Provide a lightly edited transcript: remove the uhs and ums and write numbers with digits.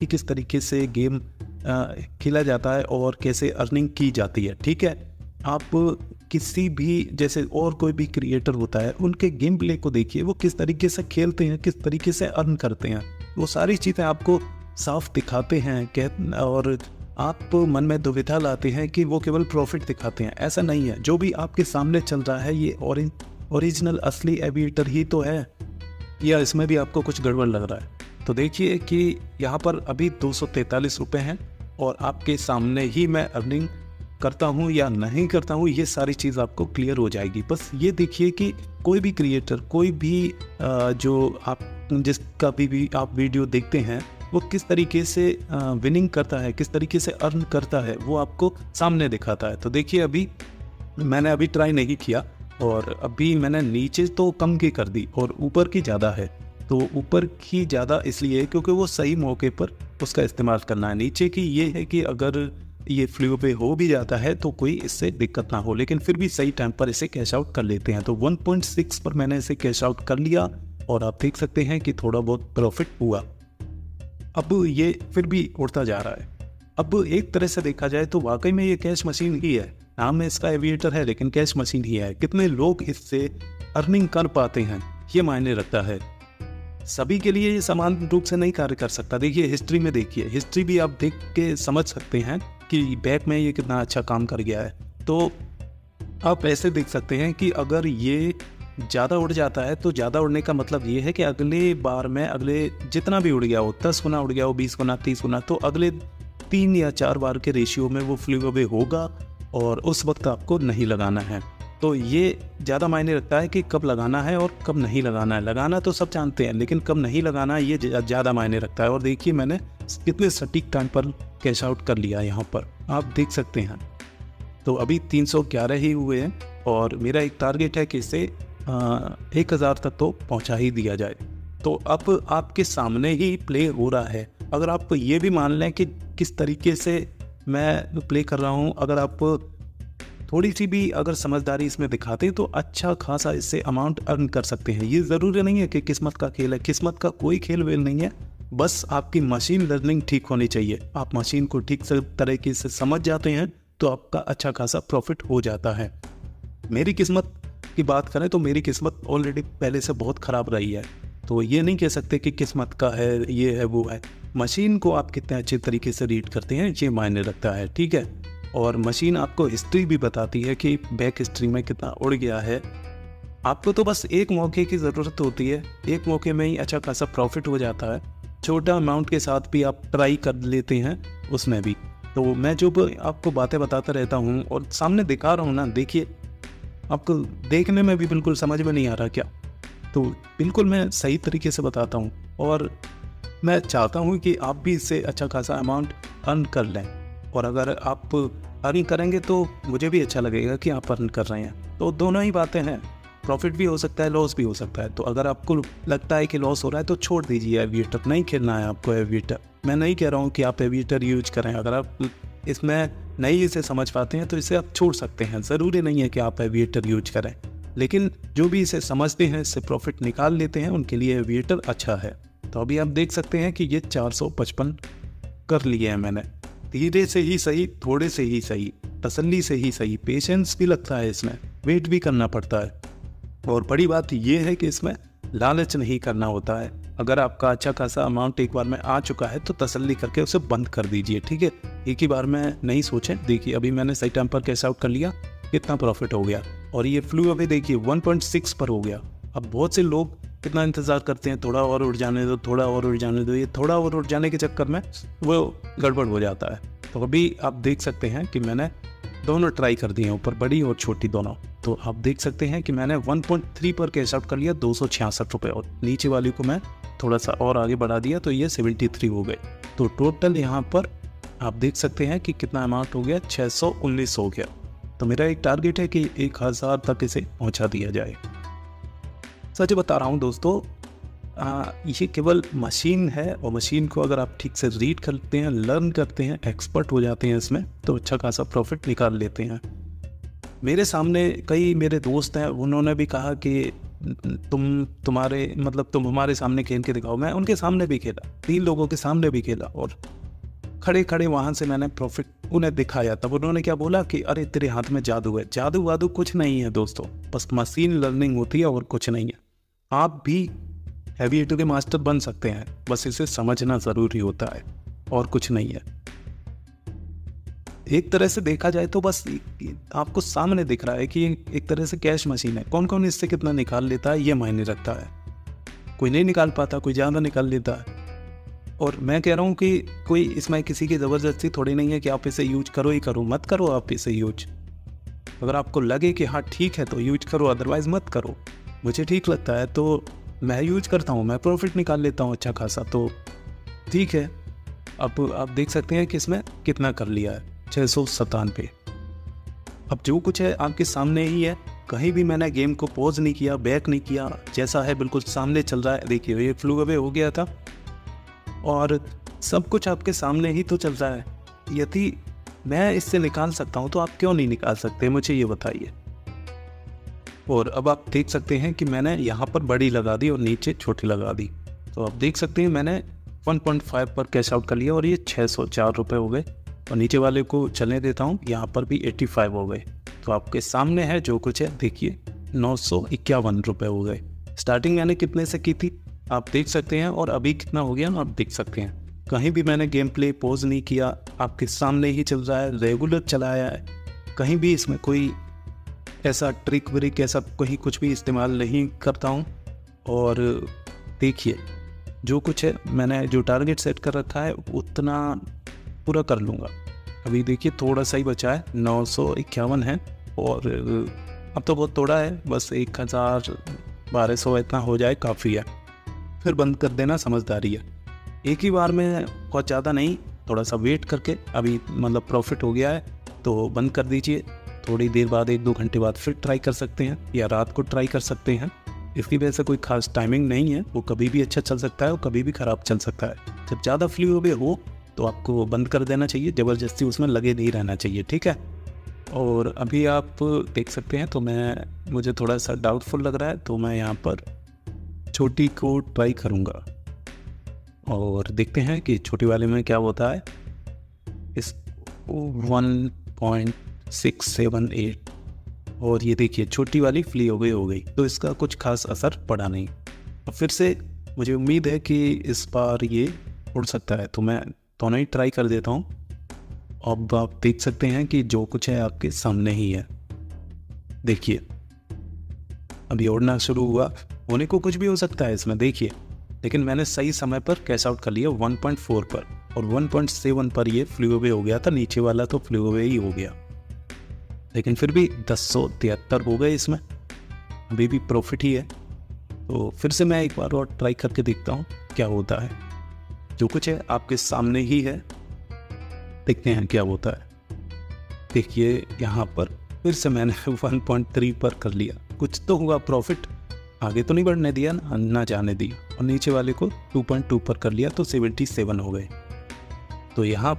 कि किस तरीके से गेम खेला जाता है और कैसे अर्निंग की जाती है। ठीक है, आप किसी भी जैसे और कोई भी क्रिएटर होता है, उनके गेम प्ले को देखिए, वो किस तरीके से खेलते हैं, किस तरीके से अर्न करते हैं, वो सारी चीज़ें आपको साफ दिखाते हैं और आप मन में दुविधा लाते हैं कि वो केवल प्रॉफिट दिखाते हैं। ऐसा नहीं है, जो भी आपके सामने चल रहा है ये ओरिजिनल असली एविएटर ही तो है, या इसमें भी आपको कुछ गड़बड़ लग रहा है? तो देखिए कि यहाँ पर अभी 243 रुपये हैं और आपके सामने ही मैं अर्निंग करता हूँ या नहीं करता हूँ, ये सारी चीज़ आपको क्लियर हो जाएगी। बस ये देखिए कि कोई भी क्रिएटर, कोई भी जो आप जिसका भी आप वीडियो देखते हैं, वो किस तरीके से विनिंग करता है, किस तरीके से अर्न करता है, वो आपको सामने दिखाता है। तो देखिए अभी मैंने अभी ट्राई नहीं किया और अभी मैंने नीचे तो कम की कर दी और ऊपर की ज़्यादा है। तो ऊपर की ज़्यादा इसलिए क्योंकि वो सही मौके पर उसका इस्तेमाल करना है। नीचे की ये है कि अगर ये फ्लू पे हो भी जाता है तो कोई इससे दिक्कत ना हो, लेकिन फिर भी सही टाइम पर इसे कैश आउट कर लेते हैं। तो 1.6 पर मैंने इसे कैश आउट कर लिया और आप देख सकते हैं कि थोड़ा बहुत प्रॉफिट हुआ। अब ये फिर भी उड़ता जा रहा है। अब एक तरह से देखा जाए तो वाकई में ये कैश मशीन ही है, नाम में इसका एविएटर है लेकिन कैश मशीन ही है। कितने लोग इससे अर्निंग कर पाते हैं ये मायने रखता है। सभी के लिए ये समान रूप से नहीं कार्य कर सकता। देखिए हिस्ट्री में, देखिए हिस्ट्री भी आप देख के समझ सकते हैं कि बैक में ये कितना अच्छा काम कर गया है। तो आप ऐसे देख सकते हैं कि अगर ये ज़्यादा उड़ जाता है तो ज़्यादा उड़ने का मतलब ये है कि अगले बार में, अगले जितना भी उड़ गया हो, 10 गुना उड़ गया हो, 20 गुना, 30 गुना, तो अगले 3 या 4 बार के रेशियो में वो फ्ली अवे होगा और उस वक्त आपको नहीं लगाना है। तो ये ज़्यादा मायने रखता है कि कब लगाना है और कब नहीं लगाना है। लगाना तो सब जानते हैं लेकिन कब नहीं लगाना है ये ज़्यादा मायने रखता है। और देखिए मैंने कितने सटीक टाइम पर कैश आउट कर लिया, यहाँ पर आप देख सकते हैं। तो अभी 311 ही हुए हैं और मेरा एक टारगेट है कि इसे 1000 तक तो पहुंचा ही दिया जाए। तो अब आपके सामने ही प्ले हो रहा है। अगर आप ये भी मान लें कि किस तरीके से मैं प्ले कर रहा हूं, अगर आप थोड़ी सी भी अगर समझदारी इसमें दिखाते हैं तो अच्छा खासा इससे अमाउंट अर्न कर सकते हैं। ये ज़रूरी नहीं है कि किस्मत का खेल है, किस्मत का कोई खेल वेल नहीं है, बस आपकी मशीन लर्निंग ठीक होनी चाहिए। आप मशीन को ठीक से तरीके से समझ जाते हैं तो आपका अच्छा खासा प्रॉफिट हो जाता है। मेरी किस्मत की बात करें तो मेरी किस्मत ऑलरेडी पहले से बहुत ख़राब रही है, तो ये नहीं कह सकते कि किस्मत का है, ये है, वो है। मशीन को आप कितने अच्छे तरीके से रीड करते हैं ये मायने रखता है, ठीक है। और मशीन आपको हिस्ट्री भी बताती है कि बैक हिस्ट्री में कितना उड़ गया है। आपको तो बस एक मौके की ज़रूरत होती है, एक मौके में ही अच्छा खासा प्रॉफिट हो जाता है। छोटा अमाउंट के साथ भी आप ट्राई कर लेते हैं उसमें भी। तो मैं जो आपको बातें बताता रहता हूँ और सामने दिखा रहा हूँ ना, देखिए आपको देखने में भी बिल्कुल समझ में नहीं आ रहा क्या? तो बिल्कुल मैं सही तरीके से बताता हूँ और मैं चाहता हूँ कि आप भी इससे अच्छा खासा अमाउंट अर्न कर लें। और अगर आप अर्न करेंगे तो मुझे भी अच्छा लगेगा कि आप अर्न कर रहे हैं। तो दोनों ही बातें हैं, प्रॉफिट भी हो सकता है, लॉस भी हो सकता है। तो अगर आपको लगता है कि लॉस हो रहा है तो छोड़ दीजिए एविएटर, नहीं खेलना है आपको एविएटर। मैं नहीं कह रहा हूँ कि आप एविएटर यूज करें, अगर आप इसमें नहीं इसे समझ पाते हैं तो इसे आप छोड़ सकते हैं। ज़रूरी नहीं है कि आप एविएटर यूज करें, लेकिन जो भी इसे समझते हैं, इससे प्रॉफिट निकाल लेते हैं, उनके लिए एविएटर अच्छा है। तो अभी आप देख सकते हैं कि ये 455 कर लिए हैं मैंने। धीरे से ही सही, थोड़े से ही सही, तसल्ली से ही सही, पेशेंस भी लगता है इसमें, वेट भी करना पड़ता है। और बड़ी बात यह है कि इसमें लालच नहीं करना होता है। अगर आपका अच्छा खासा अमाउंट एक बार में आ चुका है तो तसल्ली करके उसे बंद कर दीजिए, ठीक है। एक ही बार में नहीं सोचें। देखिए अभी मैंने सही टाइम पर कैश आउट कर लिया, कितना प्रॉफिट हो गया। और ये फ्लू अभी देखिए 1.6 पर हो गया। अब बहुत से लोग कितना इंतज़ार करते हैं, थोड़ा और उड़ जाने दो, थोड़ा और उड़ जाने दो। ये थोड़ा और उड़ जाने के चक्कर में वो गड़बड़ हो जाता है। तो अभी आप देख सकते हैं कि मैंने दोनों ट्राई कर दिए हैं, ऊपर बड़ी और छोटी दोनों। तो आप देख सकते हैं कि मैंने 1.3 पर कैश आउट कर लिया 266 रुपये, और नीचे वाली को मैं थोड़ा सा और आगे बढ़ा दिया तो ये 73 हो गए। तो टोटल यहाँ पर आप देख सकते हैं कि कितना अमाउंट हो गया, 619 हो गया। तो मेरा एक टारगेट है कि 1000 तक इसे पहुँचा दिया जाए। सच बता रहा हूँ दोस्तों, ये केवल मशीन है और मशीन को अगर आप ठीक से रीड करते हैं, लर्न करते हैं, एक्सपर्ट हो जाते हैं इसमें, तो अच्छा खासा प्रॉफिट निकाल लेते हैं। मेरे सामने कई मेरे दोस्त हैं, उन्होंने भी कहा कि तुम हमारे सामने खेल के दिखाओ। मैं उनके सामने भी खेला, 3 लोगों के सामने भी खेला, और खड़े खड़े वहाँ से मैंने प्रॉफिट उन्हें दिखाया। तब उन्होंने क्या बोला कि अरे तेरे हाथ में जादू है। जादू वादू कुछ नहीं है दोस्तों, बस मशीन लर्निंग होती है और कुछ नहीं है। आप भी हैवी हिटर के मास्टर बन सकते हैं, बस इसे समझना ज़रूरी होता है और कुछ नहीं है। एक तरह से देखा जाए तो बस आपको सामने दिख रहा है कि एक तरह से कैश मशीन है। कौन कौन इससे कितना निकाल लेता है ये मायने रखता है। कोई नहीं निकाल पाता, कोई ज़्यादा निकाल लेता है। और मैं कह रहा हूँ कि कोई इसमें किसी की ज़बरदस्ती थोड़ी नहीं है कि आप इसे यूज करो ही करो, मत करो आप इसे यूज। अगर आपको लगे कि हाँ ठीक है तो यूज करो, अदरवाइज़ मत करो। मुझे ठीक लगता है तो मैं यूज करता हूँ, मैं प्रॉफिट निकाल लेता हूँ अच्छा खासा, तो ठीक है। अब आप देख सकते हैं कि इसमें कितना कर लिया है, 697। अब जो कुछ है आपके सामने ही है। कहीं भी मैंने गेम को पॉज नहीं किया, बैक नहीं किया, जैसा है बिल्कुल सामने चल रहा है। देखिए ये फ्लू अवे हो गया था और सब कुछ आपके सामने ही तो चल रहा है। यदि मैं इससे निकाल सकता हूँ तो आप क्यों नहीं निकाल सकते, मुझे ये बताइए। और अब आप देख सकते हैं कि मैंने यहाँ पर बड़ी लगा दी और नीचे छोटी लगा दी। तो आप देख सकते हैं मैंने 1.5 पर कैश आउट कर लिया और ये 604 रुपये हो गए। और नीचे वाले को चलने देता हूँ, यहाँ पर भी 85 हो गए। तो आपके सामने है जो कुछ है, देखिए 951 रुपये हो गए। स्टार्टिंग मैंने कितने से की थी आप देख सकते हैं, और अभी कितना हो गया आप देख सकते हैं। कहीं भी मैंने गेम प्ले पॉज नहीं किया, आपके सामने ही चल रहा है, रेगुलर चलाया है। कहीं भी इसमें कोई ऐसा ट्रिक व्रिक ऐसा कहीं कुछ भी इस्तेमाल नहीं करता हूँ। और देखिए जो कुछ है मैंने जो टारगेट सेट कर रखा है उतना पूरा कर लूँगा। अभी देखिए थोड़ा सा ही बचा है, 951 है, और अब तो बहुत थोड़ा है, बस 1000-1200 इतना हो जाए काफ़ी है। फिर बंद कर देना समझदारी है। एक ही बार में बहुत ज़्यादा नहीं, थोड़ा सा वेट करके। अभी मतलब प्रॉफिट हो गया है तो बंद कर दीजिए। थोड़ी देर बाद 1-2 घंटे बाद फिर ट्राई कर सकते हैं, या रात को ट्राई कर सकते हैं। इसकी वजह से कोई खास टाइमिंग नहीं है, वो कभी भी अच्छा चल सकता है और कभी भी ख़राब चल सकता है। जब ज़्यादा फ्लू अवे हो तो आपको बंद कर देना चाहिए, ज़बरदस्ती उसमें लगे नहीं रहना चाहिए, ठीक है। और अभी आप देख सकते हैं तो मुझे थोड़ा सा डाउटफुल लग रहा है, तो मैं यहाँ पर छोटी को ट्राई करूँगा और देखते हैं कि छोटी वाले में क्या होता है। इस 1.678 और ये देखिए छोटी वाली फ्ली हो गई, तो इसका कुछ खास असर पड़ा नहीं। अब फिर से मुझे उम्मीद है कि इस बार ये उड़ सकता है, तो मैं दोनों ही ट्राई कर देता हूँ। अब आप देख सकते हैं कि जो कुछ है आपके सामने ही है। देखिए अभी उड़ना शुरू हुआ, होने को कुछ भी हो सकता है इसमें देखिए, लेकिन मैंने सही समय पर कैश आउट कर लिया 1.4 पर, और 1.7 पर ये फ्लू अवे हो गया था। नीचे वाला तो फ्लू अवे ही हो गया, लेकिन फिर भी 1073 हो गए इसमें, अभी भी प्रॉफिट ही है। तो फिर से मैं एक बार और ट्राई करके देखता हूँ क्या होता है। जो कुछ है आपके सामने ही है, देखते हैं क्या होता है। देखिए यहाँ पर फिर से मैंने 1.3 पर कर लिया, कुछ तो हुआ प्रॉफिट, आगे तो नहीं बढ़ने दिया ना जाने दिया। और नीचे वाले को 2.2 पर कर लिया तो 77 हो गए। तो यहाँ